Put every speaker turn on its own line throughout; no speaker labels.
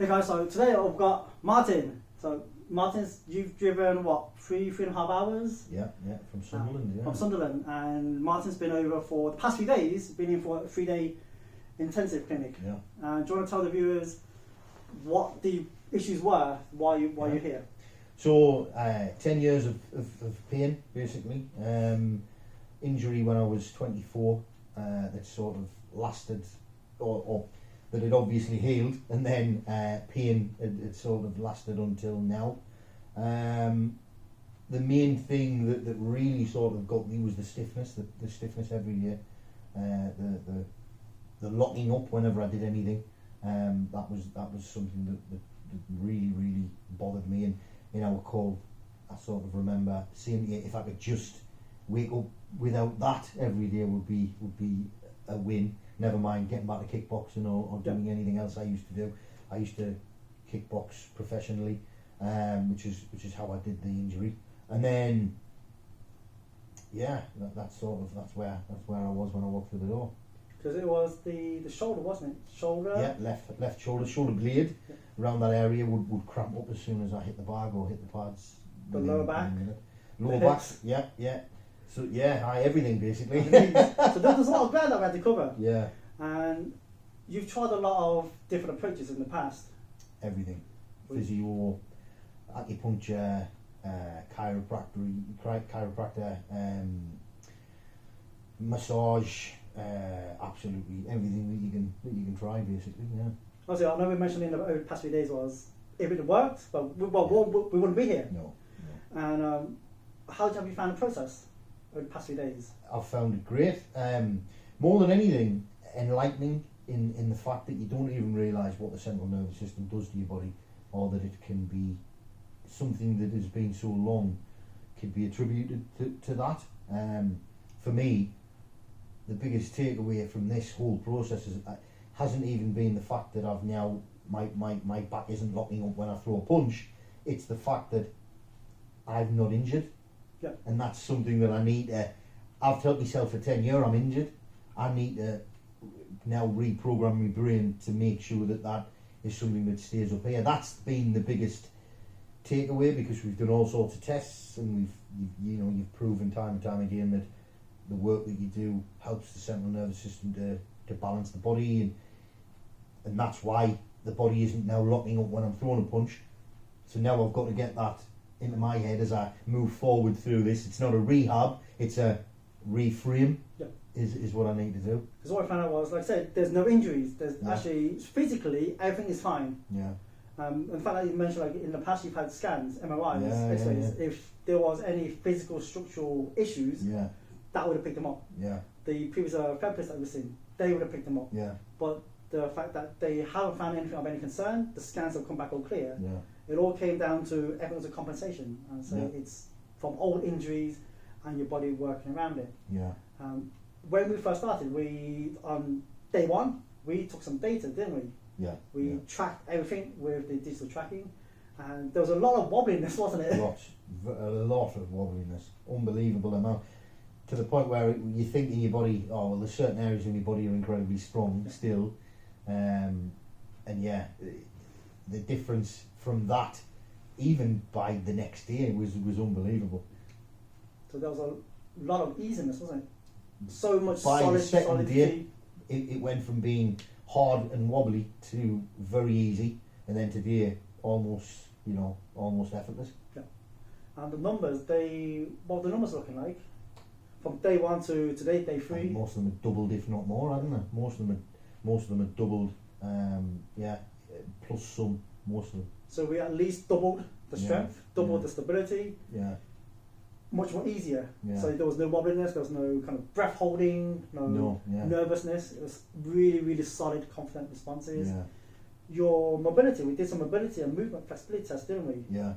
Hey guys, so today I've got Martin. So Martin's, you've driven what, 3.5 hours?
Yeah, from Sunderland,
From Sunderland, and Martin's been over for the past few days, been in for a 3-day intensive clinic.
Yeah.
Do you want to tell the viewers what the issues were while you're here?
So, 10 years of pain, basically. Injury when I was 24, that sort of lasted, or that had obviously healed, and then pain had sort of lasted until now. The main thing that really sort of got me was the stiffness, the stiffness every year, the locking up whenever I did anything. That was something that really bothered me. And in our call, I sort of remember saying, if I could just wake up without that every day would be a win. Never mind getting back to kickboxing or doing anything else I used to do. I used to kickbox professionally, which is how I did the injury. And then, that's where I was when I walked through the door.
Because it was the shoulder, wasn't it? Shoulder.
Yeah, left shoulder blade around that area would cramp up as soon as I hit the bag or hit the pads.
The lower back.
Lower back. Yeah. So everything basically.
So there's a lot of ground that we had to cover.
Yeah.
And you've tried a lot of different approaches in the past.
Everything. Physio, acupuncture, chiropractor, massage, absolutely everything that you can try basically. Yeah.
Obviously, I know we mentioned in the past few days was if it worked, but we wouldn't be here.
No.
And how have you found the process over the past few days?
I've found it great. More than anything, enlightening in the fact that you don't even realise what the central nervous system does to your body, or that it can be something that has been so long could be attributed to that. For me, the biggest takeaway from this whole process hasn't even been the fact that I've now my back isn't locking up when I throw a punch. It's the fact that I'm not injured.
Yeah.
And that's something that I need to. I've told myself for 10 years I'm injured. I need to now reprogram my brain to make sure that is something that stays up here. That's been the biggest takeaway, because we've done all sorts of tests, and you've proven time and time again that the work that you do helps the central nervous system to balance the body, and that's why the body isn't now locking up when I'm throwing a punch. So now I've got to get that into my head as I move forward through this. It's not a rehab, it's a reframe.
Yeah.
Is what I need to do.
Because what I found out was, like I said, there's no injuries. There's actually, physically, everything is fine.
Yeah.
In fact, like you mentioned, like in the past you've had scans, MRIs, X-rays. Yeah. If there was any physical structural issues, that would have picked them up.
Yeah.
The previous therapists that we've seen, they would have picked them up.
Yeah.
But the fact that they haven't found anything of any concern, the scans have come back all clear.
Yeah.
It all came down to everyone's a compensation, and so it's from old injuries and your body working around it.
Yeah.
When we first started, we on day one we took some data, didn't we?
Yeah.
We tracked everything with the digital tracking, and there was a lot of wobbliness, wasn't it?
A lot of wobbliness, unbelievable amount, to the point where you think in your body, oh well, there's certain areas in your body are incredibly strong still, and the difference from that, even by the next day, was unbelievable.
So there was a lot of easiness, wasn't it? So much
by
solid,
the second
solid
day, it went from being hard and wobbly to very easy, and then today almost effortless.
Yeah. And the numbers, what were the numbers looking like from day one to today, day 3?
And most of them have doubled, if not more, haven't they? Most of them have doubled. Plus some, most of them.
So we at least doubled the strength, doubled the stability.
Yeah.
Much more easier.
Yeah.
So there was no wobbliness, there was no kind of breath holding, no nervousness. It was really, really solid, confident responses.
Yeah.
Your mobility, we did some mobility and movement flexibility tests, didn't we?
Yeah.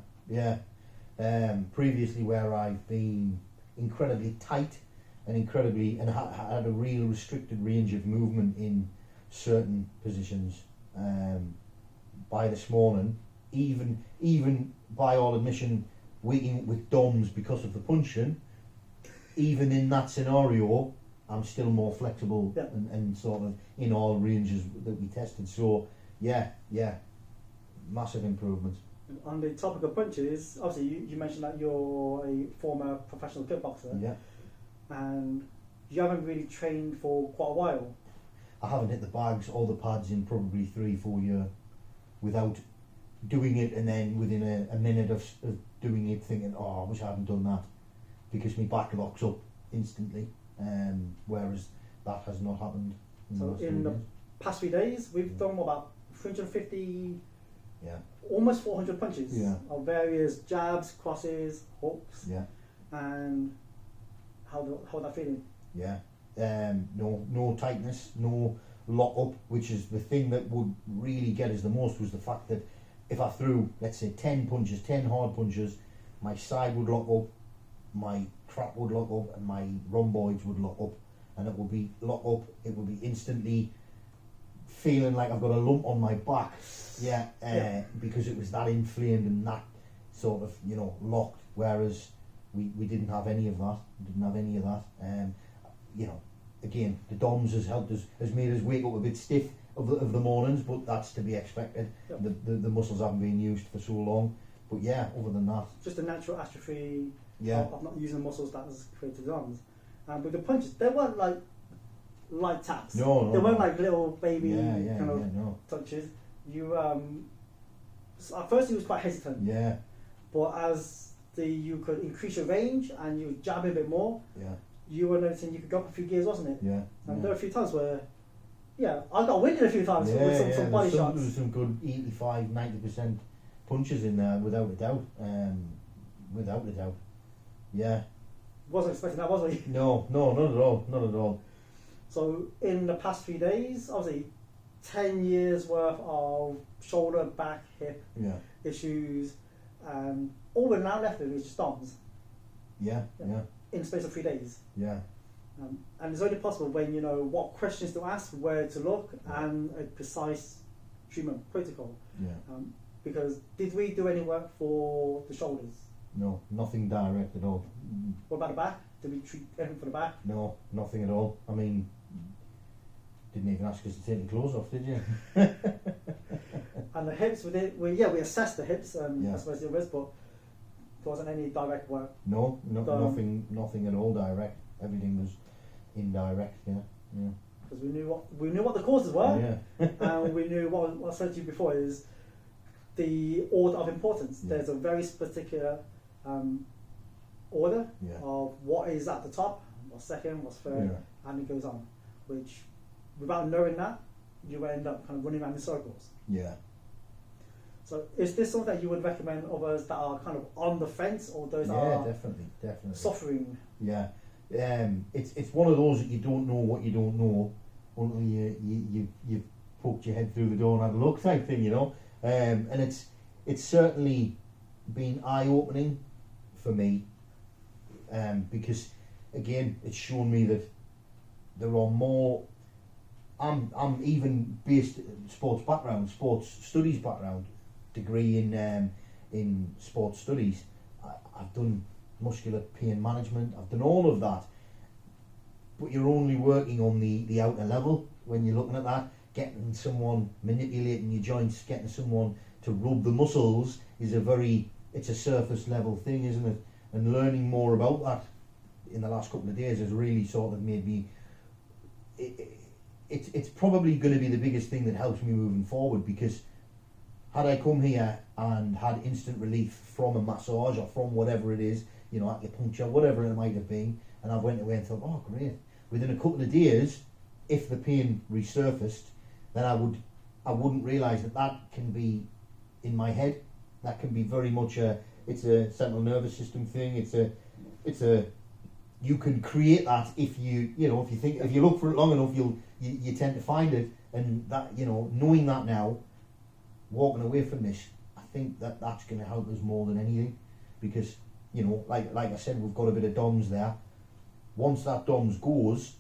Previously, where I've been incredibly tight and had a real restricted range of movement in certain positions. By this morning, even by all admission, waking with DOMs because of the punching, even in that scenario, I'm still more flexible and sort of in all ranges that we tested. So, massive improvements.
On the topic of punches, obviously you mentioned that you're a former professional kickboxer.
Yeah.
And you haven't really trained for quite a while.
I haven't hit the bags or the pads in probably 3-4 years without doing it, and then within a minute of doing it thinking, oh, I wish I hadn't done that, because my back locks up instantly, whereas that has not happened.
So in the past few days, we've done about 350,
yeah,
almost 400 punches,
yeah,
of various jabs, crosses, hooks,
yeah.
And how that feeling?
Yeah, no tightness, no lock up, which is the thing that would really get us the most, was the fact that if I threw, let's say, 10 punches, 10 hard punches, my side would lock up, my trap would lock up, and my rhomboids would lock up, and it would be lock up, it would be instantly feeling like I've got a lump on my back, because it was that inflamed and that sort of, locked, whereas we didn't have any of that, again, the DOMS has helped us, has made us wake up a bit stiff of the mornings, but that's to be expected. Yep. The muscles haven't been used for so long, but yeah, other than that,
just a natural atrophy.
Yeah,
of not using the muscles that has created the DOMS. But the punches, they weren't like light taps.
No,
they weren't like little baby
no.
touches. You so at first he was quite hesitant.
Yeah.
But as you could increase your range and you jab a bit more.
Yeah.
You were noticing you could go up a few gears, wasn't it?
Yeah.
And there were a few times where, I got winded a few times with some body shots.
There was some good 85-90% punches in there, without a doubt. Yeah.
Wasn't expecting that, was he?
No, not at all.
So in the past few days, obviously, 10 years worth of shoulder, back, hip issues, all we're now left with is just DOMS.
Yeah.
In the space of 3 days.
Yeah.
And it's only possible when you know what questions to ask, where to look, and a precise treatment protocol.
Yeah.
Because did we do any work for the shoulders?
No, nothing direct at all.
What about the back? Did we treat anything for the back?
No, nothing at all. I mean, didn't even ask us to take the clothes off, did you?
And the hips, we assessed the hips as well as the wrist, but there wasn't any direct work.
No, nothing at all direct. Everything was indirect. Yeah.
Because we knew what the causes were,
yeah.
And we knew what I said to you before is the order of importance.
Yeah.
There's a very particular order of what is at the top, what's second, what's third, and it goes on. Which, without knowing that, you end up kind of running around in circles.
Yeah.
So, is this something that you would recommend others that are kind of on the fence, or those that are
definitely
suffering?
Yeah. It's one of those that you don't know what you don't know until you've poked your head through the door and had a look type thing, and it's certainly been eye-opening for me, because again it's shown me that there are more. I'm even based sports studies background, degree in sports studies. I've done muscular pain management, I've done all of that, but you're only working on the outer level when you're looking at that. Getting someone, manipulating your joints, getting someone to rub the muscles is it's a surface level thing, isn't it? And learning more about that in the last couple of days has really sort of made me, it's probably going to be the biggest thing that helps me moving forward, because had I come here and had instant relief from a massage or from whatever it is, acupuncture, whatever it might have been, and I went away and thought, oh great, within a couple of days, if the pain resurfaced, then I wouldn't realise that can be in my head. That can be very much it's a central nervous system thing. It's a you can create that if you look for it long enough, you tend to find it, and that knowing that now, walking away from this, I think that's going to help us more than anything, because like I said, we've got a bit of DOMS there. Once that DOMS goes,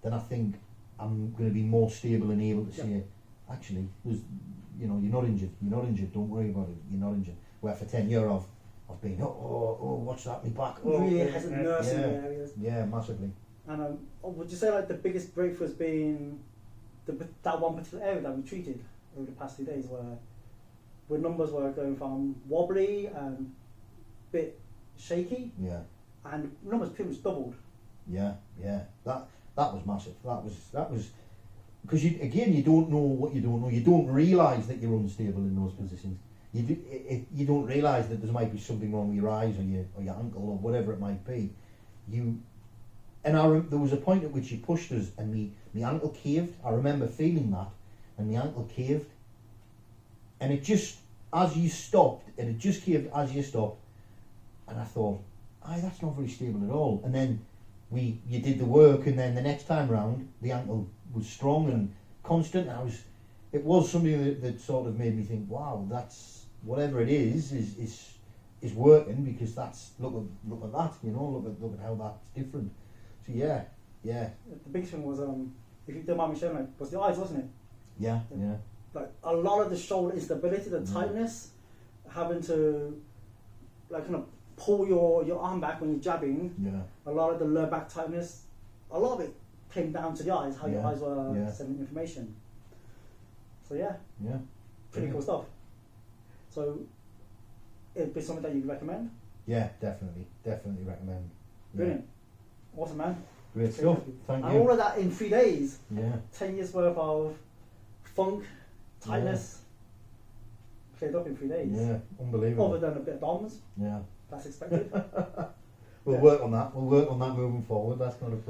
then I think I'm going to be more stable and able to say, actually, you're not injured, don't worry about it, you're not injured. Where for 10 years I've been, what's that, my back?
Really hasn't nursed in the areas.
Yeah, massively.
And would you say like the biggest breakthrough has been that one particular area that we treated over the past 2 days, where where numbers were going from wobbly and bit shaky,
Yeah.
and numbers pretty much doubled.
Yeah. That was massive. That was because you don't know what you don't know. You don't realise that you're unstable in those positions. You don't realise that there might be something wrong with your eyes or your ankle or whatever it might be. There was a point at which you pushed us and my ankle caved. I remember feeling that, and my ankle caved. And it just, as you stopped, it just caved as you stopped. And I thought, that's not very stable at all. And then you did the work, and then the next time round, the ankle was strong and constant. And it was something that sort of made me think, wow, that's, whatever it is working, because look at that, look at how that's different. So yeah.
The big thing was, if you don't mind me sharing, was the eyes, wasn't it?
Yeah.
Like a lot of the shoulder instability, the tightness, having to like kind of pull your arm back when you're jabbing.
Yeah.
A lot of the lower back tightness, a lot of it came down to the eyes, how your eyes were sending information. So yeah. Pretty cool stuff. So it'd be something that you'd recommend?
Yeah, definitely recommend.
Brilliant. Awesome, man.
Great stuff. Thank you.
And all of that in 3 days.
Yeah.
10 years worth of funk, tightness, cleared up in 3 days.
Yeah, unbelievable.
Other than a bit of DOMS.
Yeah.
That's expected.
We'll work on that. We'll work on that moving forward. That's not a problem.